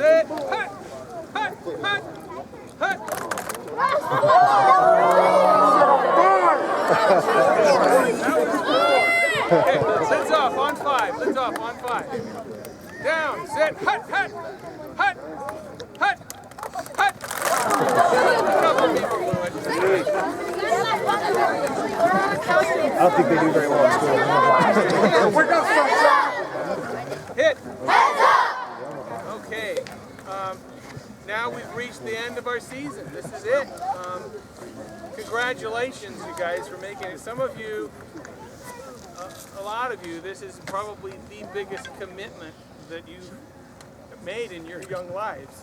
sit, hut, hut, hut, hut. Okay, lids off on 5. Lids off on 5. Down, sit, hut, hut, hut, hut, hut. A couple people blew it. I don't think they do very well in school. We're going to Hit. Okay. Now we've reached the end of our season. This is it. Congratulations, you guys, for making it. Some of you, a lot of you, this is probably the biggest commitment that you've made in your young lives.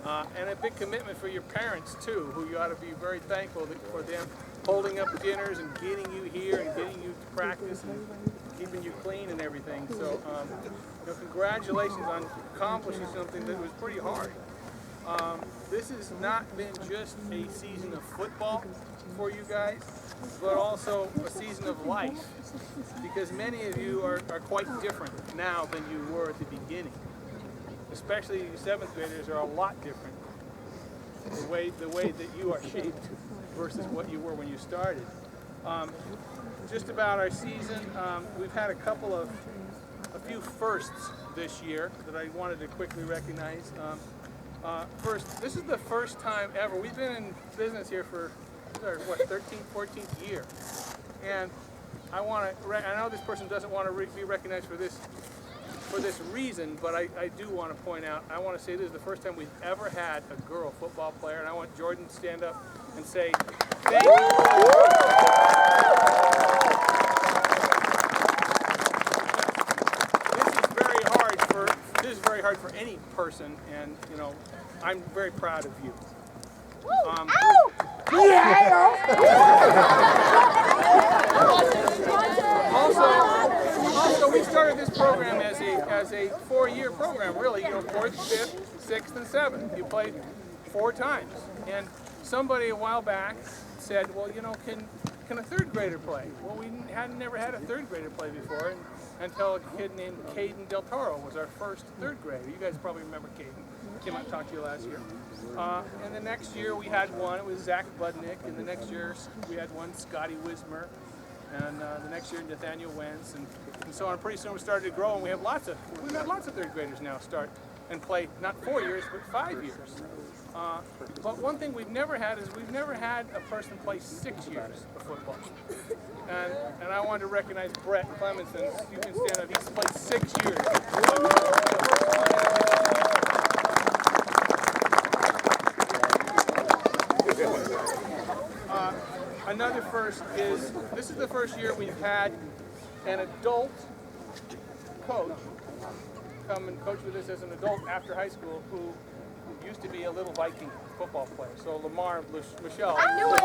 And a big commitment for your parents, too, who you ought to be very thankful for them holding up dinners and getting you here and getting you to practice and keeping you clean and everything. So, congratulations on accomplishing something that was pretty hard. This has not been just a season of football for you guys, but also a season of life, because many of you are quite different now than you were at the beginning. Especially you 7th graders are a lot different. The way that you are shaped versus what you were when you started. Just about our season, we've had a few firsts this year that I wanted to quickly recognize. First, this is the first time ever. We've been in business here for, 13th, 14th year. And I know this person doesn't want to be recognized for this reason, but I do want to point out, I want to say this is the first time we've ever had a girl football player, and I want Jordan to stand up and say, thank you. This is very hard for any person, and I'm very proud of you. Also, we started this program as a 4-year program, really. 4th, 5th, 6th, and 7th. You play 4 times. And somebody a while back said, well, can a 3rd grader play? Well, we hadn't never had a 3rd grader play before until a kid named Caden Del Toro was our first 3rd grader. You guys probably remember Caden. Came out and talked to you last year. And the next year we had one, it was Zach Budnick, and the next year we had one, Scotty Wismer, and the next year Nathaniel Wentz, and so on. Pretty soon we started to grow, and we've had lots of 3rd graders now start and play not 4 years, but 5 years. But one thing we've never had is we've never had a person play 6 years of football. And I wanted to recognize Brett Clemenson. You can stand up. He's played 6 years. Another first is, this is the first year we've had an adult coach come and coach with us as an adult after high school who used to be a little Viking football player. So Lamar Michelle. I knew it!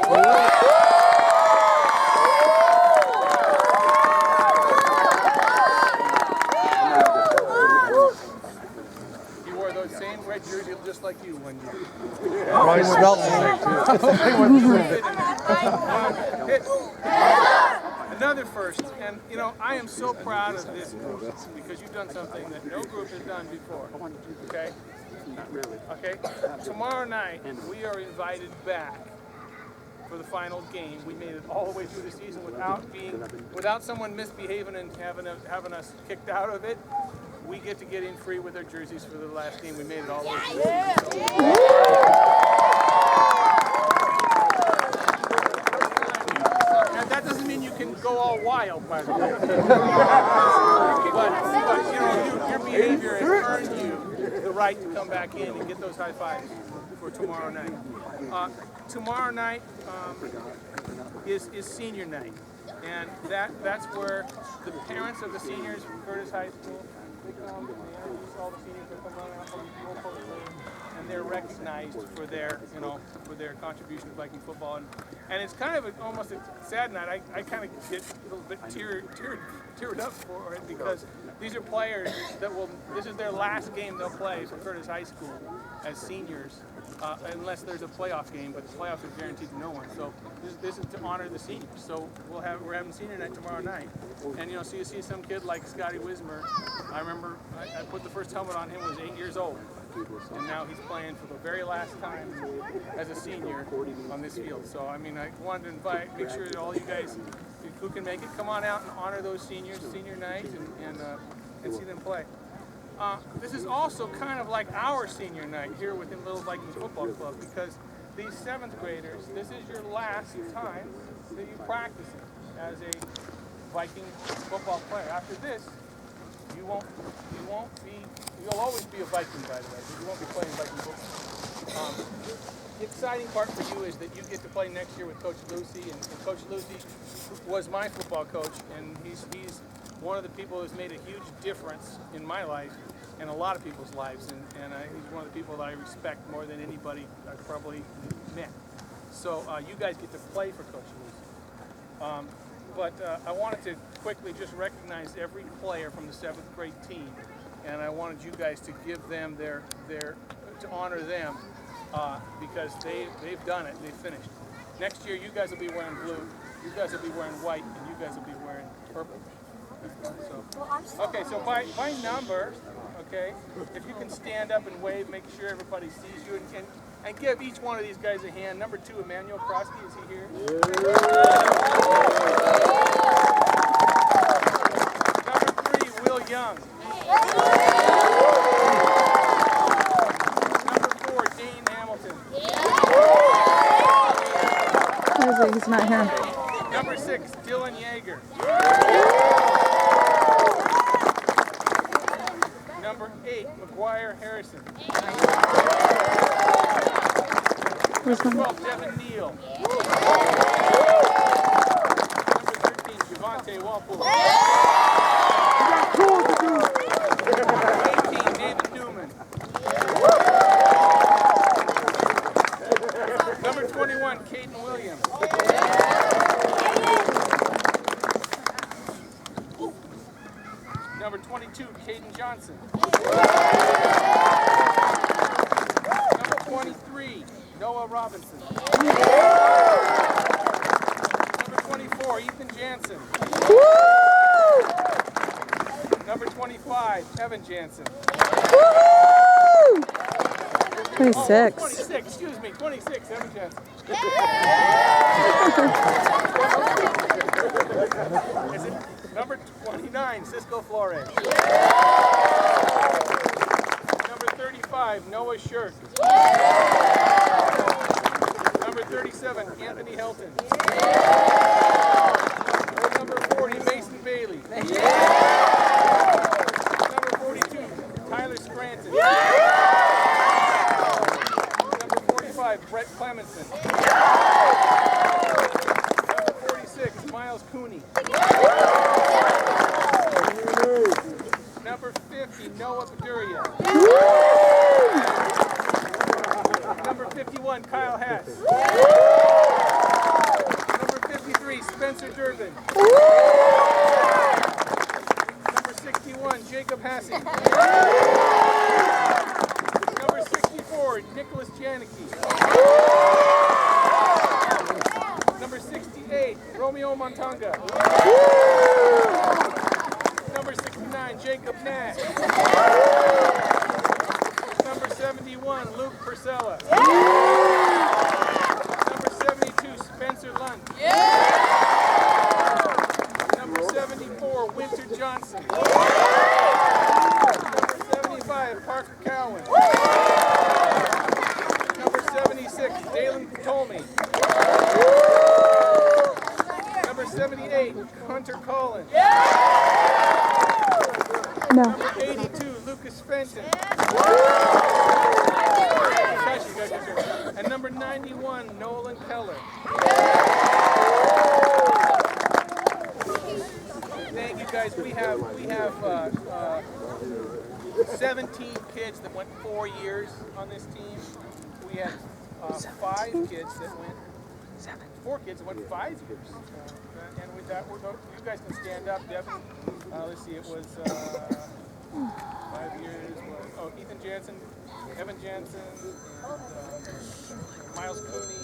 He wore those same red jerseys just like you one year. Probably smelled Another first, and I am so proud of this group because you've done something that no group has done before. Okay? Not really. Okay? Tomorrow night we are invited back for the final game. We made it all the way through the season without someone misbehaving and having us kicked out of it. We get to get in free with our jerseys for the last game. We made it all the way through the season. And that doesn't mean you can go all wild, by the way. But your behavior has earned you the right to come back in and get those high fives for tomorrow night. Tomorrow night is senior night, and that's where the parents of the seniors from Curtis High School, they come and they introduce all the seniors that come running up on the goalpost lane, and they're recognized for their contribution to Viking football. And it's kind of almost a sad night. I kind of get a little bit teared up for it because these are players that this is their last game they'll play for Curtis High School as seniors. unless there's a playoff game, but the playoffs are guaranteed to no one. So this is to honor the seniors. So we're having senior night tomorrow night, and so you see some kid like Scotty Wismer. I remember I put the first helmet on him when he was 8 years old, and now he's playing for the very last time as a senior on this field. So I mean, I wanted to make sure that all you guys who can make it, come on out and honor those seniors, senior night, and see them play. This is also kind of like our senior night here within Little Vikings Football Club, because these 7th graders, this is your last time that you practice as a Viking football player. After this, you'll always be a Viking, by the way, but you won't be playing Viking football. The exciting part for you is that you get to play next year with Coach Lucy, and Coach Lucy was my football coach, and he's one of the people who's made a huge difference in my life and a lot of people's lives, and he's one of the people that I respect more than anybody I've probably met. So you guys get to play for Coach Lucy. But I wanted to quickly just recognize every player from the 7th grade team, and I wanted you guys to give them to honor them because they've done it, they've finished. Next year you guys will be wearing blue, you guys will be wearing white, and you guys will be wearing purple. So, okay, so by number, okay, if you can stand up and wave, make sure everybody sees you, and give each one of these guys a hand. Number 2, Emmanuel Krosky, is he here? Number 3, Will Young. Number 4, Dane Hamilton. He's not here. Number 6, Dylan Yeager. Number 8, McGuire Harrison. Where's Number 12, Devin Neal. Number 13, Javante Walpole. 18, David Newman. Number 21, Caden Williams. Number 22, Caden Johnson. Number 23, Noah Robinson. Number 24, Ethan Jansen. Number 25, Evan Jansen. 26. 26, excuse me, 26, Evan Jansen. Is it number 29, Cisco Flores. Number 35, Noah Shirk. Number 37, Anthony Helton. Number 40, Mason Bailey. Number 42, Tyler Scranton. Number 45, Brett Clemenson. Number 46, Miles Cooney. Number 50, Noah Beduria. Number 51, Kyle Hess. Number 53, Spencer Durbin. Number 61, Jacob Hassing. Number 64, Nicholas Janicki. Number 68, Romeo Montanga. Number 69, Jacob Nash. Number 71, Luke Purcella. Number 72, Spencer Lunt. Number 74, Winter Johnson. Number 75, Parker Cowan. Number 76, Dalen Ptolemy. Number 78, Hunter Collins. No. Number 82, Lucas Fenton. And number 91, Nolan Keller. Thank you guys. We have 17 kids that went 4 years on this team. We had 5 kids that went 4 kids that went 5 years. And with that, you guys can stand up. Devin, let's see, it was 5 years. Oh, Ethan Jansen, Evan Jansen, Miles Cooney,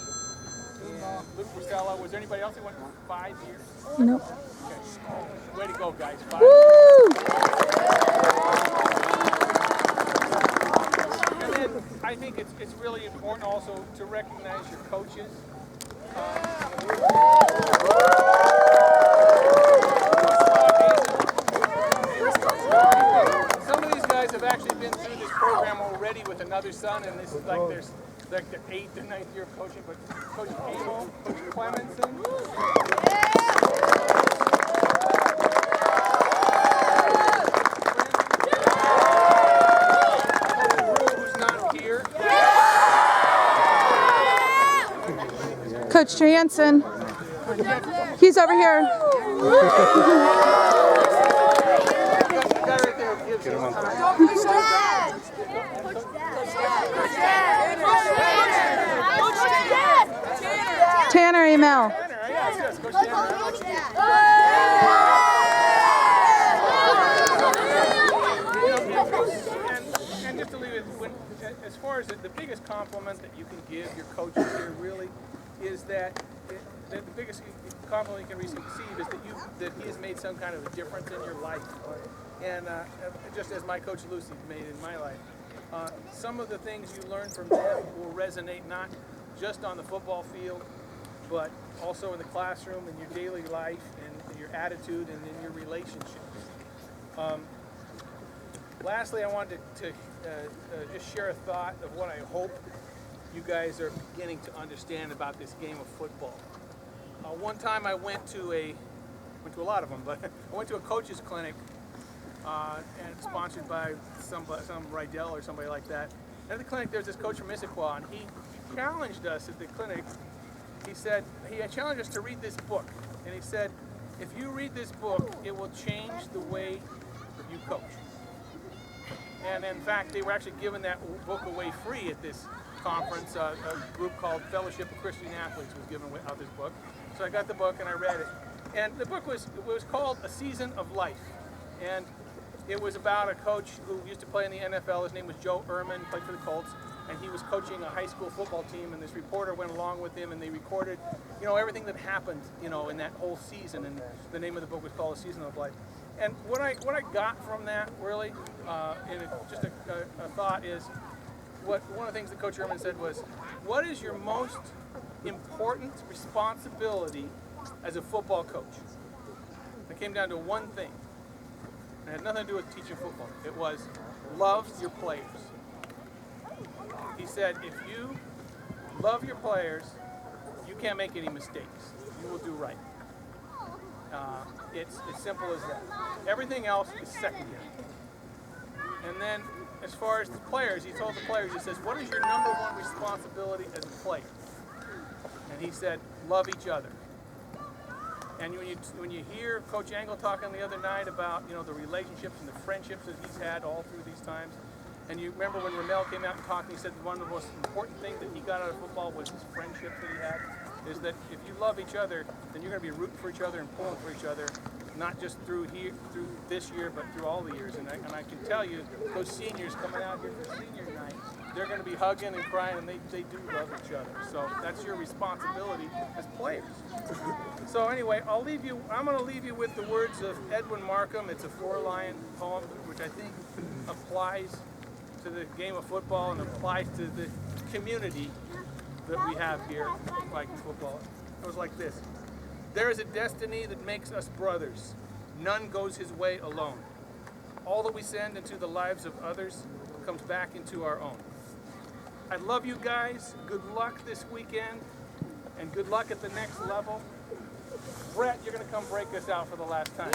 and Luke Rosella. Was there anybody else that went 5 years? Nope. Okay. Way to go, guys. 5 Woo! And then I think it's really important also to recognize your coaches. Some of these guys have actually been through this program already with another son, and this is like their 8th or 9th year of coaching. But Coach Camo, Coach Clemenson. Who's not here. Coach Jansen. He's over here. Tanner email. And just to leave it, as far as the biggest compliment that you can give your coaches here really is that the biggest compliment you can receive is that he has made some kind of a difference in your life. And just as my coach Lucy made in my life. Some of the things you learn from them will resonate not just on the football field, but also in the classroom, in your daily life, and in your attitude, and in your relationships. Lastly, I wanted to just share a thought of what I hope you guys are beginning to understand about this game of football. One time I went to a lot of them, but I went to a coach's clinic, and sponsored by some Rydell or somebody like that. At the clinic, there's this coach from Issaquah, and he challenged us at the clinic. He challenged us to read this book, and he said, if you read this book, it will change the way you coach. And in fact, they were actually giving that book away free at this conference. A group called Fellowship of Christian Athletes was giving out this book. So I got the book and I read it. And the book was called A Season of Life. And it was about a coach who used to play in the NFL. His name was Joe Ehrman, played for the Colts. And he was coaching a high school football team, and this reporter went along with him, and they recorded, everything that happened, in that whole season. And the name of the book was called A Season of Life. And what I got from that, really, just a thought is, one of the things that Coach Ehrman said was, what is your most important responsibility as a football coach? It came down to one thing. It had nothing to do with teaching football. It was love your players. He said, if you love your players, you can't make any mistakes. You will do right. It's as simple as that. Everything else is secondary. And then, as far as the players, he told the players, he says, what is your number one responsibility as a player? And he said, love each other. And when you hear Coach Angle talking the other night about, the relationships and the friendships that he's had all through these times, and you remember when Ramel came out and talked, he said one of the most important things that he got out of football was his friendships that he had, is that if you love each other, then you're going to be rooting for each other and pulling for each other, not just through this year, but through all the years. And I can tell you, those seniors coming out here for senior night, they're going to be hugging and crying, and they do love each other. So that's your responsibility as players. So anyway, I'm going to leave you with the words of Edwin Markham. It's a 4-line poem, which I think applies to the game of football and applies to the community that we have here at Viking football. It goes like this. There is a destiny that makes us brothers. None goes his way alone. All that we send into the lives of others comes back into our own. I love you guys. Good luck this weekend, and good luck at the next level. Brett, you're going to come break us out for the last time.